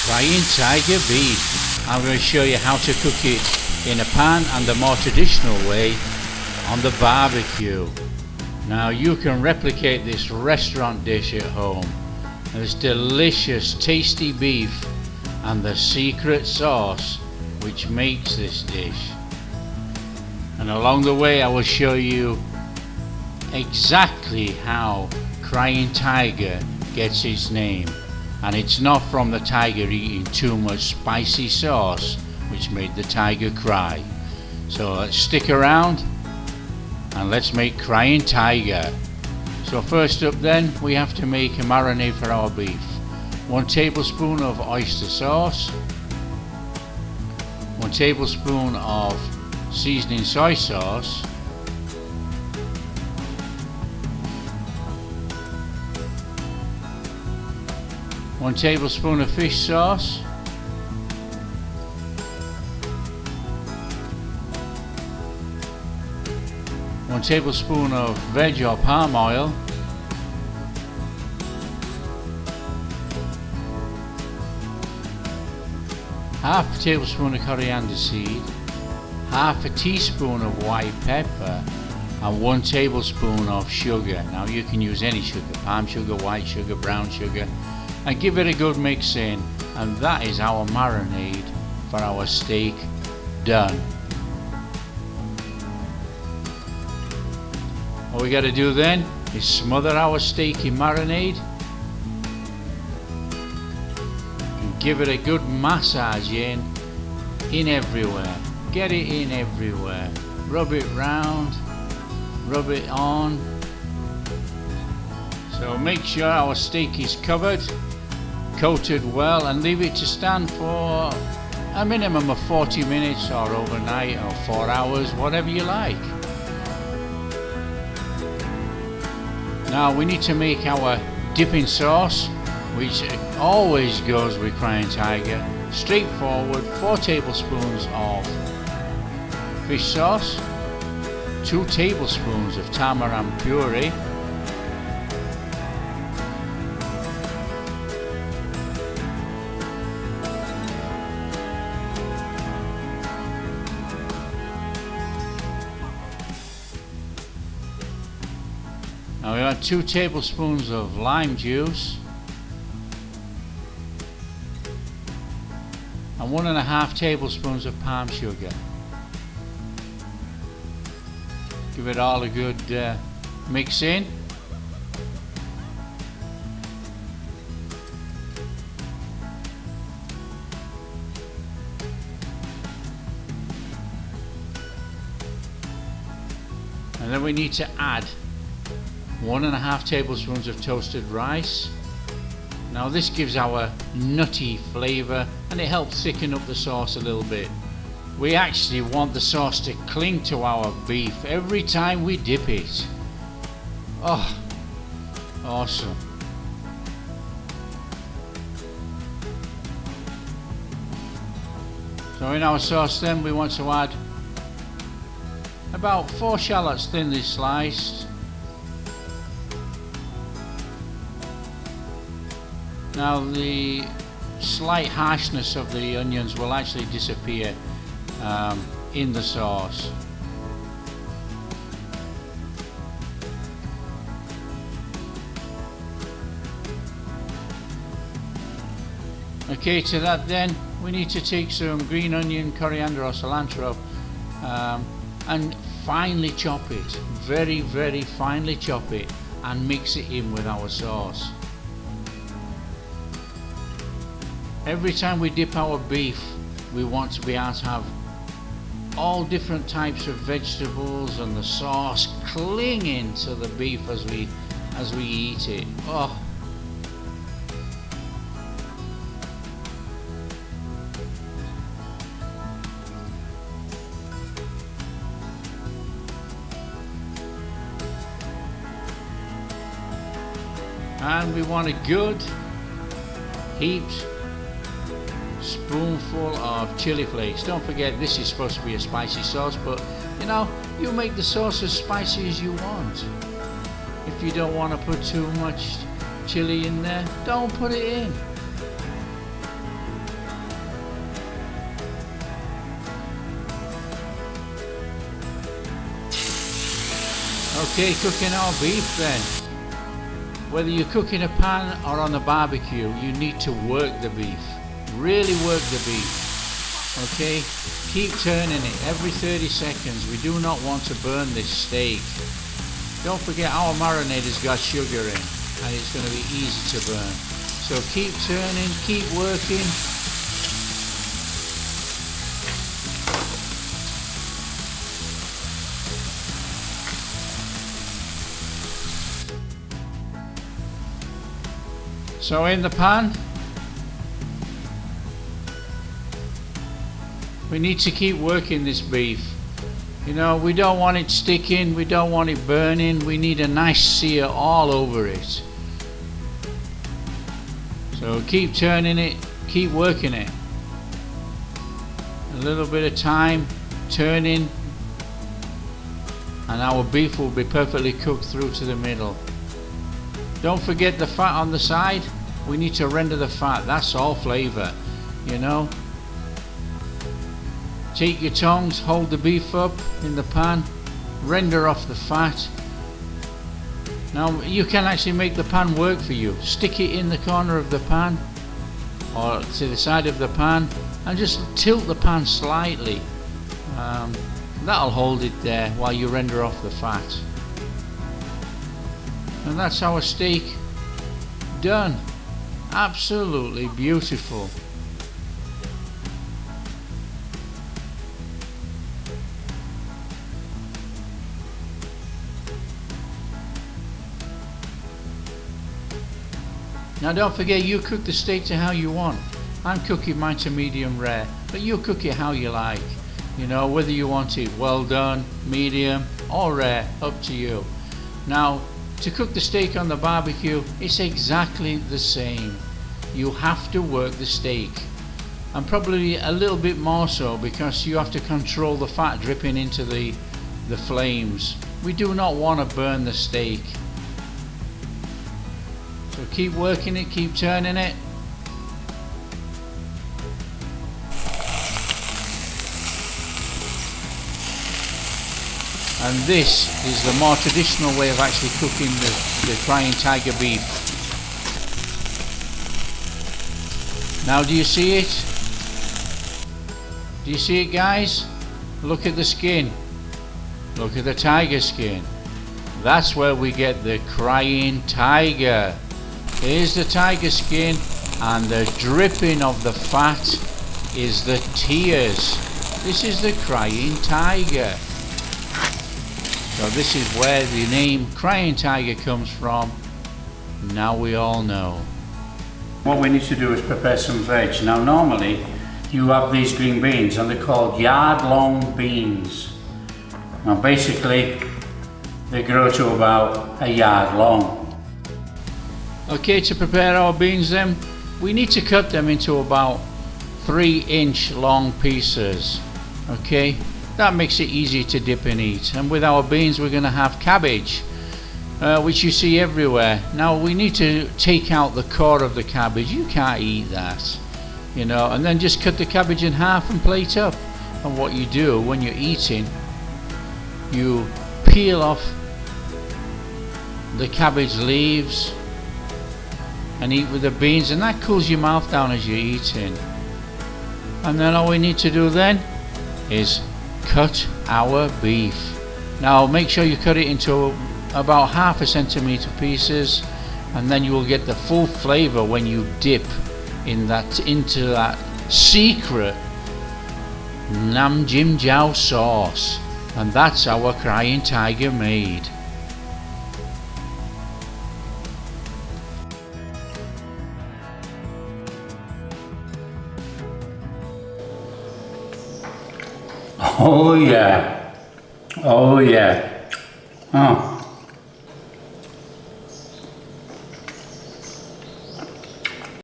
Crying Tiger beef. I'm going to show you how to cook it in a pan and the more traditional way on the barbecue. Now you can replicate this restaurant dish at home. This delicious tasty beef and the secret sauce which makes this dish. And along the way I will show you exactly how Crying Tiger gets its name. And it's not from the tiger eating too much spicy sauce which made the tiger cry. So let's stick around and let's make Crying Tiger. So first up then, we have to make a marinade for our beef. 1 tablespoon of oyster sauce, 1 tablespoon of seasoning soy sauce, 1 tablespoon of fish sauce, 1 tablespoon of veg or palm oil, half a tablespoon of coriander seed, half a teaspoon of white pepper, and 1 tablespoon of sugar. Now you can use any sugar, palm sugar, white sugar, brown sugar, and give it a good mix in, and that is our marinade for our steak done. What we got to do then is smother our steak in marinade and give it a good massage in everywhere. Get it in everywhere. Rub it round, rub it on. So make sure our steak is covered, coated well, and leave it to stand for a minimum of 40 minutes or overnight or 4 hours, whatever you like. Now we need to make our dipping sauce, which always goes with Crying Tiger. Straightforward, 4 tablespoons of fish sauce, 2 tablespoons of tamarind puree, now we have 2 tablespoons of lime juice and 1.5 tablespoons of palm sugar. Give it all a good mix in. And then we need to add 1.5 tablespoons of toasted rice. Now this gives our nutty flavour and it helps thicken up the sauce a little bit. We actually want the sauce to cling to our beef every time we dip it. Oh, awesome. So in our sauce then we want to add about 4 shallots thinly sliced. Now the slight harshness of the onions will actually disappear in the sauce. Okay, to that then we need to take some green onion, coriander or cilantro and finely chop it, very finely chop it, and mix it in with our sauce. Every time we dip our beef, we want to be able to have all different types of vegetables and the sauce clinging to the beef as we eat it. Oh. And we want a good heaped spoonful of chili flakes. Don't forget, this is supposed to be a spicy sauce, but you know, you make the sauce as spicy as you want. If you don't want to put too much chili in there, don't put it in. Okay, cooking our beef then. Whether you cook in a pan or on a barbecue, you need to work the beef. Really work the beef. Okay, keep turning it every 30 seconds. We do not want to burn this steak. Don't forget our marinade has got sugar in and it's going to be easy to burn. So keep turning, keep working. So in the pan, we need to keep working this beef. You know, we don't want it sticking, we don't want it burning, we need a nice sear all over it. So keep turning it, keep working it. A little bit of time, turning, and our beef will be perfectly cooked through to the middle. Don't forget the fat on the side. We need to render the fat, that's all flavour, you know. Take your tongs, hold the beef up in the pan, render off the fat. Now you can actually make the pan work for you. Stick it in the corner of the pan or to the side of the pan and just tilt the pan slightly. That'll hold it there while you render off the fat. And that's our steak done. Absolutely beautiful. Now don't forget, you cook the steak to how you want. I'm cooking mine to medium rare, but you cook it how you like. You know, whether you want it well done, medium or rare, up to you. Now to cook the steak on the barbecue, it's exactly the same. You have to work the steak, and probably a little bit more so because you have to control the fat dripping into the flames. We do not want to burn the steak. So keep working it, keep turning it. And this is the more traditional way of actually cooking the crying tiger beef. Now do you see it? Do you see it, guys? Look at the skin. Look at the tiger skin. That's where we get the crying tiger. Here's the tiger skin, and the dripping of the fat is the tears. This is the crying tiger. So this is where the name crying tiger comes from. Now we all know. What we need to do is prepare some veg. Now normally you have these green beans and they're called yard-long beans. Now basically they grow to about a yard long. Okay, to prepare our beans then, we need to cut them into about 3-inch long pieces. Okay, that makes it easy to dip and eat. And with our beans we're going to have cabbage, which you see everywhere. Now we need to take out the core of the cabbage. You can't eat that, you know, and then just cut the cabbage in half and plate up. And what you do when you're eating, you peel off the cabbage leaves and eat with the beans, and that cools your mouth down as you're eating. And then all we need to do then is cut our beef. Now make sure you cut it into about 1/2 centimeter pieces, and then you will get the full flavor when you dip into that secret Nam Jim Jiao sauce. And that's our crying tiger made. Oh yeah, oh yeah. Oh.